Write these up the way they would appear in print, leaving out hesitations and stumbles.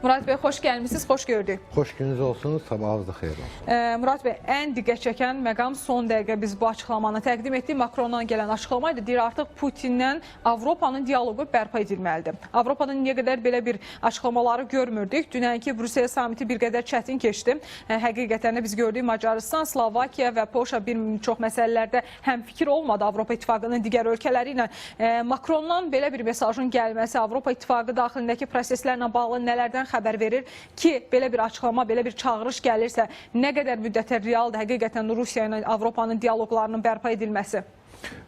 Murad bəy, xoş gəlmişsiniz, xoş gördük. Xoş gününüz olsun, sabahınız da xeyir olsun. Murad bəy, ən diqqət çəkən məqam son dəqiqə biz bu açıqlamanı təqdim etdik. Makrondan gələn açıqlamaydı. Deyir, artıq Putinlə Avropanın dialoqu bərpa edilməlidir. Avropanın niyə qədər belə bir açıqlamaları görmürdük. Dünənki Brüssel samiti bir qədər çətin keçdi. Həqiqətən də biz gördük, Macarıstan, Slovakiya və Polşa bir çox məsələlərdə həmfikir olmadı Avropa İttifaqının digər ölkələri ilə. Makrondan belə bir mesajın gəlməsi Avropa İttifaqı daxilindəki proseslərlə bağlı nələrdən xəbər verir ki, belə bir açıqlama, belə bir çağırış gəlirsə, nə qədər müddətə realdır həqiqətən Rusiya ilə Avropanın dialoqlarının bərpa edilməsi?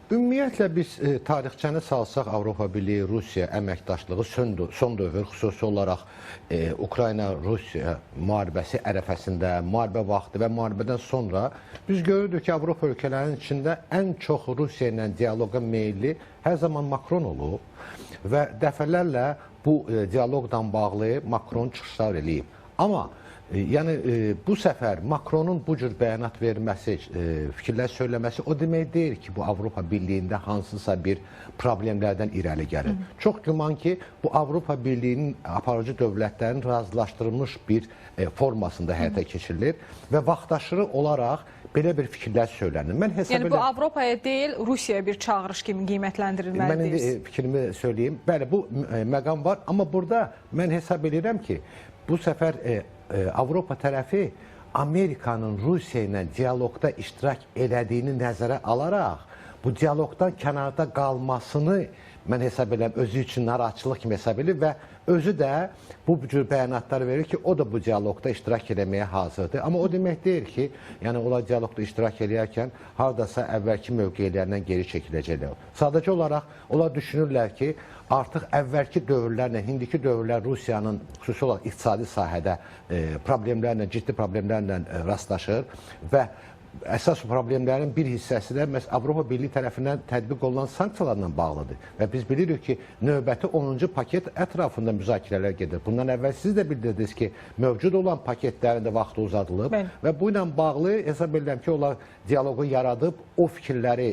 Ümumiyyətlə biz tarixçəni salsaq Avropa Birliyi, Rusiya əməkdaşlığı son dövr xüsusi olaraq Ukrayna-Rusiya müharibəsi ərəfəsində, müharibə vaxtı və müharibədən sonra biz görürdük ki, Avropa ölkələrinin içində ən çox Rusiya ilə dialoqa meyilli hər zaman Makron olub və dəfələrlə bu dialoqdan bağlı Makron çıxışlar eləyib. Amma bu səfər Makronun bu cür bəyanat verməsi, fikirlər söyləməsi o demək deyil ki, bu Avropa Birliyində hansısa bir problemlərdən irəli gəlir. Çox güman ki, bu Avropa Birliyinin aparıcı dövlətlərinin razılaşdırılmış bir formasında həyata keçirilir və vaxtaşırı olaraq belə bir fikirlər söylənir. Yəni bu Avropaya deyil, Rusiyaya bir çağırış kimi qiymətləndirilməlidir. Mən indi fikrimi söyləyim. Bəli, bu məqam var, amma burada mən hesab edirəm ki, bu səfər Avropa tərəfi Amerikanın Rusiya ilə dialoqda iştirak elədiyini nəzərə alaraq bu dialoqdan kənarda qalmasını mən hesab edirəm, özü üçün narahatçılıq kimi hesab edir və özü də bu cür bəyanatlar verir ki, o da bu dialoqda iştirak eləməyə hazırdır. Amma o demək deyil ki, yəni onlar dialoqda iştirak eləyərkən haradasa əvvəlki mövqelərindən geri çəkiləcəklər. Sadəcə olaraq onlar düşünürlər ki, artıq əvvəlki dövrlərlə, indiki dövrlər Rusiyanın xüsusi olaraq iqtisadi sahədə problemlərlə, ciddi problemlərlə rastlaşır və əsas problemlərin bir hissəsi də Avropa Birliyi tərəfindən tətbiq olunan sanksiyalarla bağlıdır. Və biz bilirik ki, növbəti 10-cu paket ətrafında müzakirələr gedir. Bundan əvvəl siz də bildirdiniz ki, mövcud olan paketlərin də vaxtı uzadılıb və bu ilə bağlı hesab edirəm ki, onlar dialoqu yaradıb, o fikirləri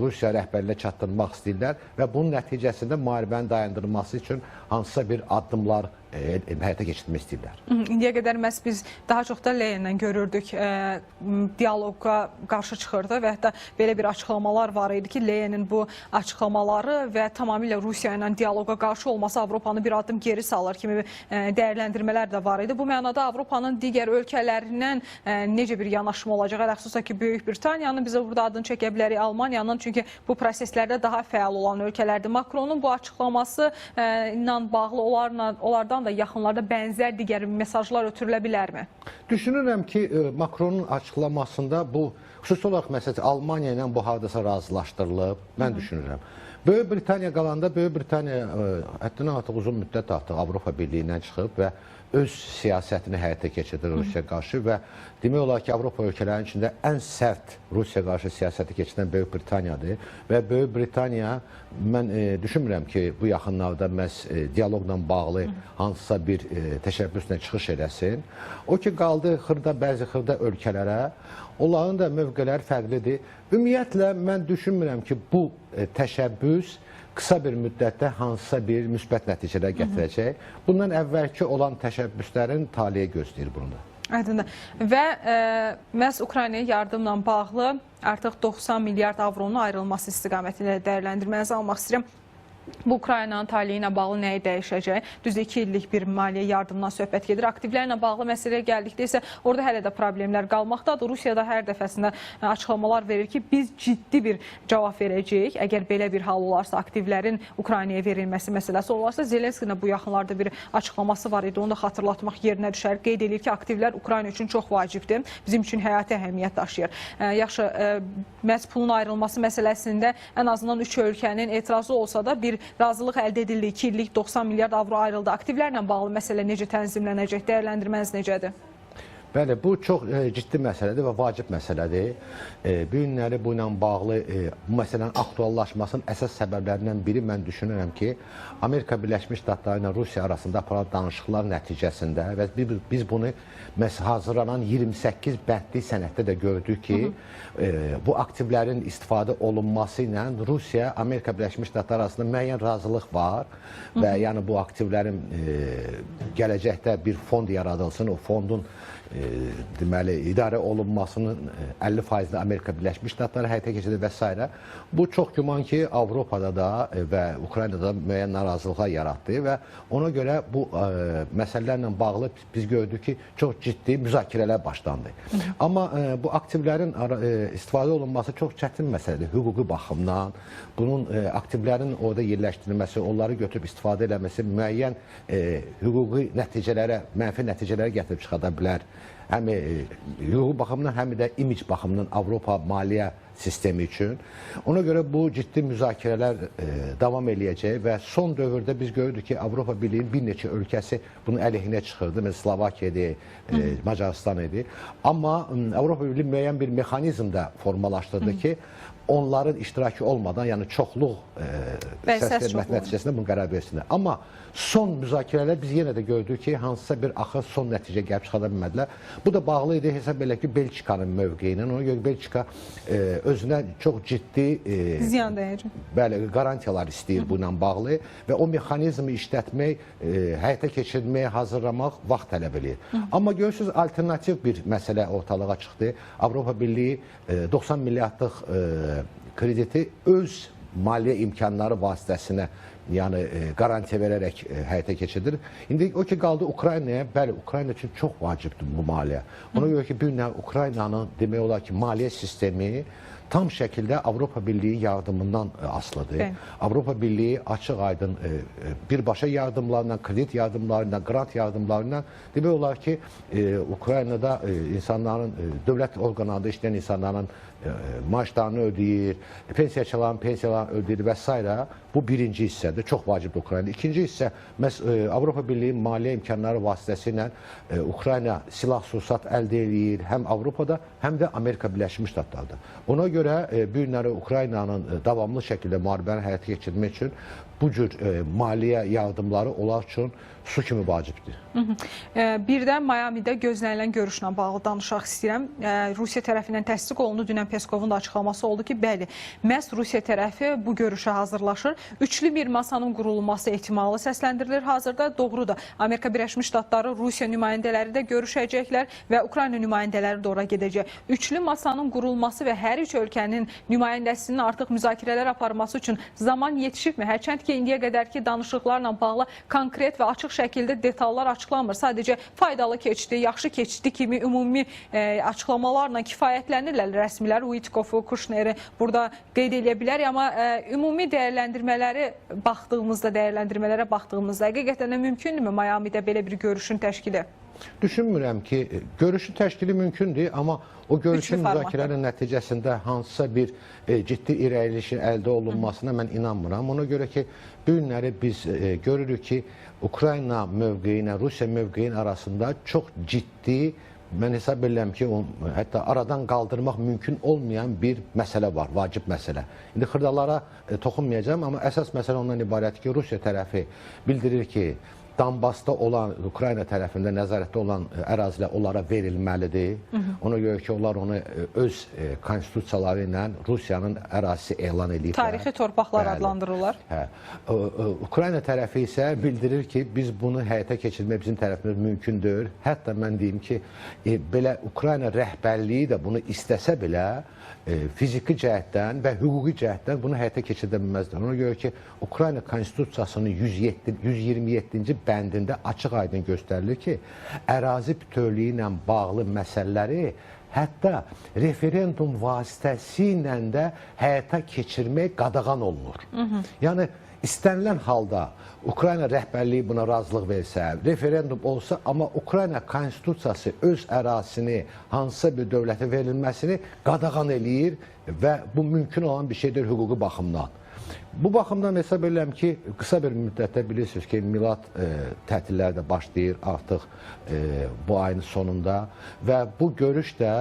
Rusiya rəhbərlə çatdırmaq istəyirlər və bunun nəticəsində müharibənin dayandırılması üçün hansısa bir addımlar həyata keçirmək istəyirlər. İndiyə qədər məhz biz daha çox da Leyenlə görürdük, dialoqa qarşı çıxırdı və hətta belə bir açıqlamalar var idi ki, Leyenin bu açıqlamaları və tamamilə Rusiya ilə dialoqa qarşı olması Avropanı bir addım geri salır kimi dəyərləndirmələr də var idi. Bu mənada Avropanın digər ölkələrindən necə bir yanaşma olacaq? Xüsusən ki, Böyük Britaniyanın, bizə burada adını çəkə bilərik, Almaniyanın, çünki bu proseslərdə daha fəal olan ölkələrdir. Makronun bu açıqlaması ilə bağlı onlardan da yaxınlarda bənzər digər mesajlar ötürülə bilərmi? Düşünürəm ki, Makronun açıqlamasında bu, xüsusi olaraq məsələn, Almaniya ilə bu hardasa razılaşdırılıb, mən düşünürəm. Böyük Britaniya qalanda, Böyük Britaniya həddindən artıq uzun müddət artıq Avropa Birliyindən çıxıb və öz siyasətini həyata keçirdir Rusiya qarşı və demək olar ki, Avropa ölkələrinin içində ən sərt Rusiya qarşı siyasəti keçirən Böyük Britaniyadır və Böyük Britaniya, mən düşünmürəm ki, bu yaxınlarda məhz dialoqla bağlı hansısa bir təşəbbüslə çıxış eləsin. O ki, qaldı bəzi xırda ölkələrə, onların da mövqeləri fərqlidir. Ümumiyyətlə, mən düşünmürəm ki, bu təşəbbüs qısa bir müddətdə hansısa bir müsbət nəticələr gətirəcək. Bundan əvvəlki olan təşəbbüslərin taliyə gözləyir bunu da. Aydındır. Və məhz Ukraynaya yardımla bağlı artıq 90 milyard avronun ayrılması istiqamətində dəyərləndirmənizi almaq istəyirəm. Bu Ukraynanın taliyi ilə bağlı nəyi dəyişəcək? Düzdür, 2 illik bir maliyyə yardımdan söhbət gedir. Aktivlərlə bağlı məsələyə gəldikdə isə orada hələ də problemlər qalmaqdadır. Rusiya da hər dəfəsində açıqlamalar verir ki, biz ciddi bir cavab verəcəyik. Əgər belə bir hal olarsa, aktivlərin Ukraynaya verilməsi məsələsi olarsa, Zelenskinin də bu yaxınlarda bir açıqlaması var idi. Onu da xatırlatmaq yerinə düşər. Qeyd edir ki, aktivlər Ukrayna üçün çox vacibdir. Bizim üçün həyati əhəmiyyət daşıyır. Yaxşı, məhz pulun ayrılması məsələsində ən azından 3 ölkənin etirazı olsa da bir razılıq əldə edildi. 2 illik 90 milyard avro ayrıldı. Aktivlərlə bağlı məsələ necə tənzimlənəcək? Dəyərləndirməniz necədir? Bəli, bu çox ciddi məsələdir və vacib məsələdir. Bu günləri bu ilə bağlı bu məsələnin aktuallaşmasının əsas səbəblərindən biri mən düşünürəm ki, Amerika Birləşmiş Ştatları ilə Rusiya arasında aparılan danışıqlar nəticəsində və biz bunu hazırlanan 28 bəndli sənəddə də gördük ki, bu aktivlərin istifadə olunması ilə Rusiya, Amerika Birləşmiş Ştatları arasında müəyyən razılıq var və yəni bu aktivlərin gələcəkdə bir fond yaradılsın, o fondun deməli idarə olunmasının 50%-ni Amerika Birləşmiş Ştatları həyata keçirir və s. Bu çox güman ki, Avropada da və Ukraynada müəyyən narazılıqlar yaratdı və ona görə bu məsələlərlə bağlı biz gördük ki, çox ciddi müzakirələr başlandı. Amma bu aktivlərin istifadə olunması çox çətin məsələdir hüquqi baxımdan. Bunun aktivlərin orada yerləşdirilməsi, onları götürüb istifadə eləməsi müəyyən hüquqi nəticələrə, mənfi nəticələrə gətirib çıxarda bilər. Həm hüquqi baxımdan, həm də imic baxımından Avropa maliyyə sistemi üçün. Ona görə bu ciddi müzakirələr davam eləyəcək və son dövrdə biz görürük ki, Avropa Birliyinin bir neçə ölkəsi bunun əleyhinə çıxırdı. Mesela Slovakiya idi, Macaristan idi. Amma Avropa Birliyi müəyyən bir mexanizm də formalaşdırdı ki, onların iştirakı olmadan, yəni çoxluq səs vermək nəticəsində bunu qərar versinlər. Amma son müzakirələr biz yenə də gördük ki, hansısa bir axır son nəticə gəlib çıxara bilmədilər. Bu da bağlı idi hesab elə ki, Belçikanın mövqeyi ilə. Ona görə Belçika özünə çox ciddi ziyan dəyəcək. Bəli, garantiyalar istəyir bununla bağlı və o mexanizmi işlətmək, həyata keçirməyə hazırlamaq vaxt tələb edir. Amma görürsünüz, alternativ bir məsələ ortalığa çıxdı. Avropa Birliyi 90 milyardlıq krediti öz maliyyə imkanları vasitəsinə yəni garantiya verərək həyata keçirilir. İndi o ki qaldı Ukraynaya, bəli, Ukrayna üçün çox vacibdir bu maliyyə. Ona görə ki, bir nə Ukraynanın demək olar ki, maliyyə sistemi tam şəkildə Avropa Birliyi yardımından asılıdır. Avropa Birliyi açıq-aydın birbaşa yardımlarla, kredit yardımlarla, grant yardımlarla demək olar ki, Ukraynada insanların, dövlət orqanlarında işləyən insanların maaşlarını ödəyir, pensiyaçıların pensiyalarını ödəyir və s. Bu birinci hissədir, çox vacibdir Ukrayna. İkinci hissə, Avropa Birliyi maliyyə imkanları vasitəsilə Ukrayna silah-sursat əldə edir, həm Avropada, həm də Amerika Birləşmiş Ştatlarında. Ona görə bu günləri Ukraynanın davamlı şəkildə müharibəni həyata keçirmək üçün bu cür maliyyə yardımları onlar üçün su kimi vacibdir. Bir də Miami'də gözlənilən görüşlə bağlı danışaq istəyirəm. Rusiya tərəfindən təsdiq olundu. Dünən Peskovun da açıqlaması oldu ki, bəli, məhz Rusiya tərəfi bu görüşə hazırlaşır. Üçlü bir masanın qurulması ehtimalı səsləndirilir hazırda. Doğrudur, Amerika Birləşmiş Ştatları, Rusiya nümayəndələri də görüşəcəklər və Ukrayna nümayəndələri də ora gedəcək. Üçlü masanın qurulması və hər üç ölkənin nümayəndəsinin artıq müzakirələr aparması üçün zaman yetişibmi? Hərçənd ki, indiyə qədərki danışıqlarla bağlı konkret və açıq şəkildə detallar açıqlanmır. Sadəcə faydalı keçdi, yaxşı keçdi kimi ümumi açıqlamalarla kifayətlənirlər rəsmilər. Uitkofu, Kuşneri burada qeyd edə bilər. Amma ümumi dəyərləndirmələrə baxdığımızda həqiqətən də mümkündürmü Miami'də belə bir görüşün təşkili? Düşünmürəm ki, görüşün təşkili mümkündür, amma o görüşün müzakirənin nəticəsində hansısa bir ciddi irəlilişin əldə olunmasına mən inanmıram. Ona görə ki, bu günləri biz görürük ki, Ukrayna mövqeyi ilə Rusiya mövqeyin arasında çox ciddi, mən hesab edirəm ki, hətta aradan qaldırmaq mümkün olmayan bir məsələ var, vacib məsələ. İndi xırdalara toxunmayacağım, amma əsas məsələ ondan ibarətdir ki, Rusiya tərəfi bildirir ki, Donbasda olan, Ukrayna tərəfində nəzarətdə olan ərazilər onlara verilməlidir. Ona görə ki, onlar onu öz konstitusiyaları ilə Rusiyanın ərazisi elan edib. Tarixi torpaqlar adlandırırlar. Ukrayna tərəfi isə bildirir ki, biz bunu həyata keçirmək bizim tərəfimiz mümkündür. Hətta mən deyim ki, belə Ukrayna rəhbərliyi də bunu istəsə belə, fiziki cəhətdən və hüquqi cəhətdən bunu həyata keçirdə bilməzdir. Ona görə ki, Ukrayna konstitusiyasının 127-ci bəndində açıq-aydın göstərilir ki, ərazi bütövlüyü ilə bağlı məsələləri hətta referendum vasitəsilə də həyata keçirmək qadağan olunur. Yəni, istənilən halda Ukrayna rəhbərliyi buna razılıq versə, referendum olsa, amma Ukrayna konstitusiyası öz ərazisini hansısa bir dövlətə verilməsini qadağan eləyir və bu mümkün olan bir şeydir hüquqi baxımdan. Bu baxımdan hesab edirəm ki, qısa bir müddətdə bilirsiniz ki, milad tətilləri də başlayır artıq bu ayın sonunda və bu görüş də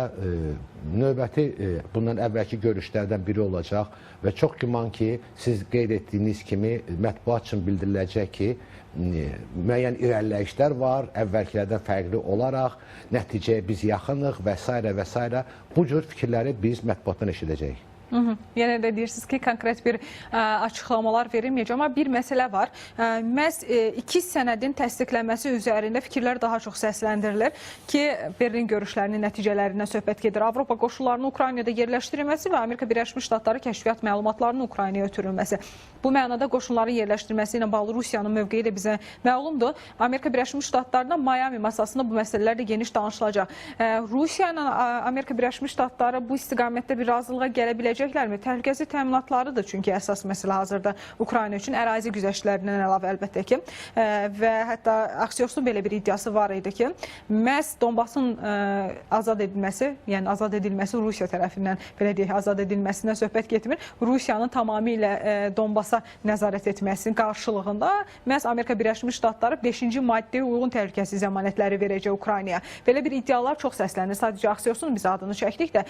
növbəti bundan əvvəlki görüşlərdən biri olacaq və çox güman ki, siz qeyd etdiyiniz kimi mətbuat üçün bildiriləcək ki, müəyyən irəliləyişlər var, əvvəlkilərdən fərqli olaraq nəticəyə biz yaxınıq və s. və s. Bu cür fikirləri biz mətbuatdan eşidəcəyik. Yenə də deyirsiniz ki, konkret bir açıqlamalar verilməyəcək, amma bir məsələ var. Məhz iki sənədin təsdiqlənməsi üzərində fikirlər daha çox səsləndirilir ki, Berlin görüşlərinin nəticələrindən söhbət gedir. Avropa qoşullarının Ukraynada yerləşdirilməsi və Amerika Birləşmiş Ştatları kəşfiyyat məlumatlarının Ukraynaya ötürülməsi. Bu mənada qoşunların yerləşdirilməsi ilə bağlı Rusiyanın mövqeyi də bizə məlumdur. Amerika Birləşmiş Ştatlarında Miami masasında bu məsələlər də geniş danışılacaq. Rusiya ilə Amerika Birləşmiş Ştatları bu istiqamətdə bir razılığa gələ biləcəklərmi? Təhlükəsizlik təminatlarıdır çünki əsas məsələ hazırda Ukrayna üçün ərazi güzəştlərindən əlavə əlbəttə ki və hətta Axios'un belə bir iddiası var idi ki, məhz Donbasın azad edilməsi, yəni azad edilməsi Rusiya tərəfindən belə deyək, azad edilməsindən söhbət getmir. Rusiyanın tamamilə Donbasa nəzarət etməsinin qarşılığında məhz Amerika Birləşmiş Ştatları 5-ci maddəyə uyğun təhlükəsizlik zəmanətləri verəcək Ukraynaya. Belə bir iddialar çox səslənir. Sadəcə Axios'un biz adını çəkdik də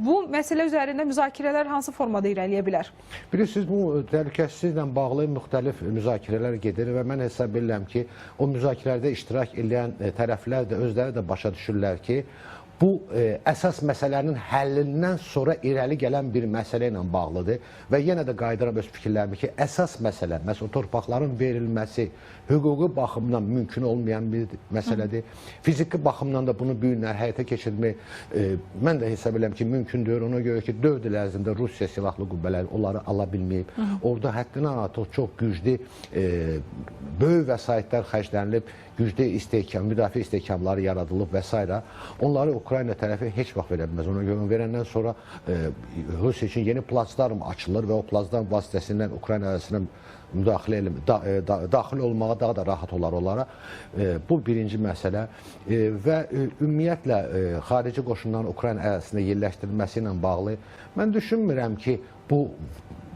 bu məsələ üzərində müzakirələr hansı formada irəliyə bilər? Bilirsiniz, bu təhlükəsizliklə bağlı müxtəlif müzakirələr gedir və mən hesab edirəm ki, o müzakirələrdə iştirak edən tərəflər də özləri də başa düşürlər ki, bu əsas məsələnin həllindən sonra irəli gələn bir məsələ ilə bağlıdır və yenə də qayıdıram öz fikirlərimi ki, əsas məsələ, o torpaqların verilməsi hüquqi baxımdan mümkün olmayan bir məsələdir. Fiziki baxımdan da bunu bu günlər həyata keçirmək, mən də hesab edirəm ki, mümkündür. Ona görə ki, 4 il ərzində Rusiya silahlı qüvvələri onları ala bilməyib. Orada həddindən artıq çox güclü, böyük vəsaitlər xərclənilib, güclü istehkam, müdafiə istehkamları yaradılıb və s. Onları Ukrayna tərəfi heç vaxt verə bilməz. Ona görə verəndən sonra Rusiya üçün yeni platform açılır və o platform vasitəsindən Ukrayna arasına daxil olmağa daha da rahat olar onlara. Bu birinci məsələ və ümumiyyətlə xarici qoşunların Ukrayna ərazisində yerləşdirilməsi ilə bağlı mən düşünmürəm ki, bu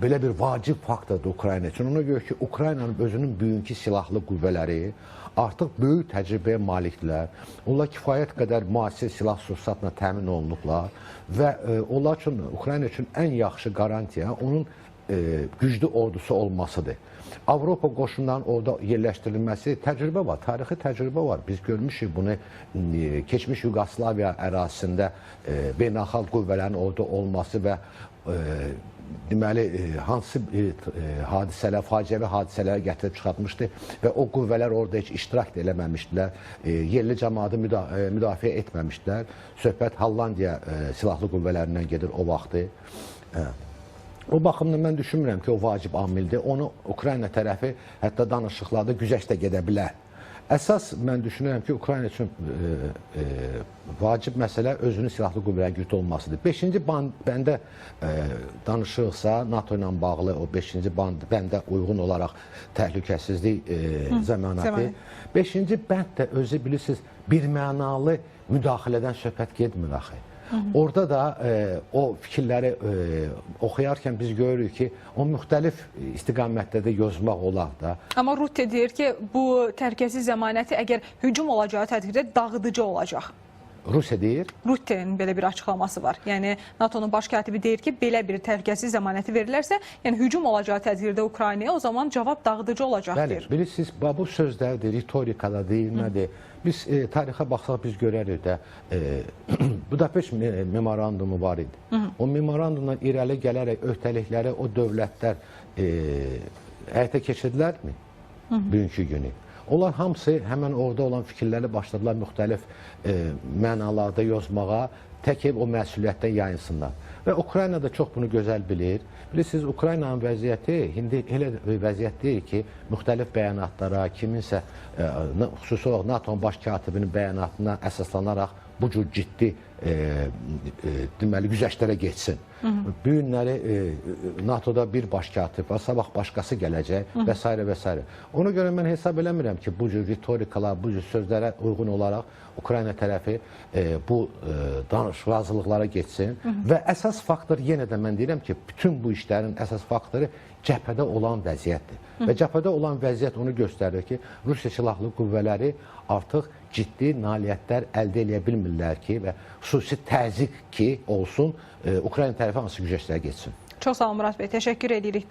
belə bir vacib faktordur Ukrayna üçün. Ona görə ki, Ukraynanın özünün bugünkü silahlı qüvvələri artıq böyük təcrübəyə malikdirlər. Onlar kifayət qədər müasir silah-sursatla təmin olunublar və onlar üçün, Ukrayna üçün ən yaxşı garantiya onun güclü ordusu olmasıdır. Avropa qoşunlarının orada yerləşdirilməsi təcrübə var, tarixi təcrübə var. Biz görmüşük bunu keçmiş Yugoslaviya ərazisində beynəlxalq qüvvələrin orada olması və deməli, hansı hadisələr, faciəvi hadisələrə gətirib çıxartmışdı və o qüvvələr orada heç iştirak da eləməmişdilər, yerli cəmaatı müdafiə etməmişdilər. Söhbət Hollandiya silahlı qüvvələrindən gedir o vaxtı. O baxımdan mən düşünmürəm ki, o vacib amildir. Onu Ukrayna tərəfi hətta danışıqlarda güzəşt də gedə bilər. Əsas mən düşünürəm ki, Ukrayna üçün vacib məsələ özünün silahlı qüvvələrin güclü olmasıdır. 5-ci bəndə danışırıqsa, NATO ilə bağlı o 5-ci bəndə uyğun olaraq təhlükəsizlik zəmanəti. 5-ci bənd də özü bilirsiniz, birmənalı müdaxilədən söhbət getmir axı. Orada da o fikirləri oxuyarkən biz görürük ki, o müxtəlif istiqamətdə də yozmaq olar da. Amma Rutte deyir ki, bu təhlükəsizlik zəmanəti əgər hücum olacağı təqdirdə dağıdıcı olacaq. Rusiya deyir? Rutte'nin belə bir açıqlaması var. Yəni, NATO'nun baş katibi deyir ki, belə bir təhlükəsizlik zəmanəti verilərsə, yəni hücum olacağı təqdirdə Ukraynaya o zaman cavab dağıdıcı olacaq deyir. Bəli, bilirsiniz, bu sözlərdir, ritorikada deyilmədir. Biz tarixə baxsaq biz görərik də, Budapeşt memorandumu var idi. O memorandumdan irəli gələrək öhdəlikləri o dövlətlər həyata keçirdilərmi bugünkü günü? Onlar hamısı həmən orada olan fikirləri başladılar müxtəlif mənalarda yozmağa, tək o məsuliyyətdən yayınsınlar. Və Ukrayna da çox bunu gözəl bilir. Bilirsiniz, Ukraynanın vəziyyəti indi elə vəziyyət deyil ki, müxtəlif bəyanatlara, kiminsə, xüsusi olaraq NATO'nun baş katibinin bəyanatına əsaslanaraq bu cür ciddi deməli güzəştlərə getsin. Bu günləri NATO-da bir baş katib var, sabah başqası gələcək və s. və s. Ona görə mən hesab eləmirəm ki, bu cür ritorikalar, bu cür sözlərə uyğun olaraq Ukrayna tərəfi bu razılıqlara getsin və əsas faktor yenə də mən deyirəm ki, bütün bu işlərin əsas faktoru cəbhədə olan vəziyyətdir. Və cəbhədə olan vəziyyət onu göstərir ki, Rusiya Silahlı Qüvvələri artıq ciddi nailiyyətlər əldə edə bilmirlər ki, və xüsusi təzyiq ki, olsun, Ukrayna tərəfi hansı güzəştlərə getsin. Çox sağ olun Murad bəy, təşəkkür edirik.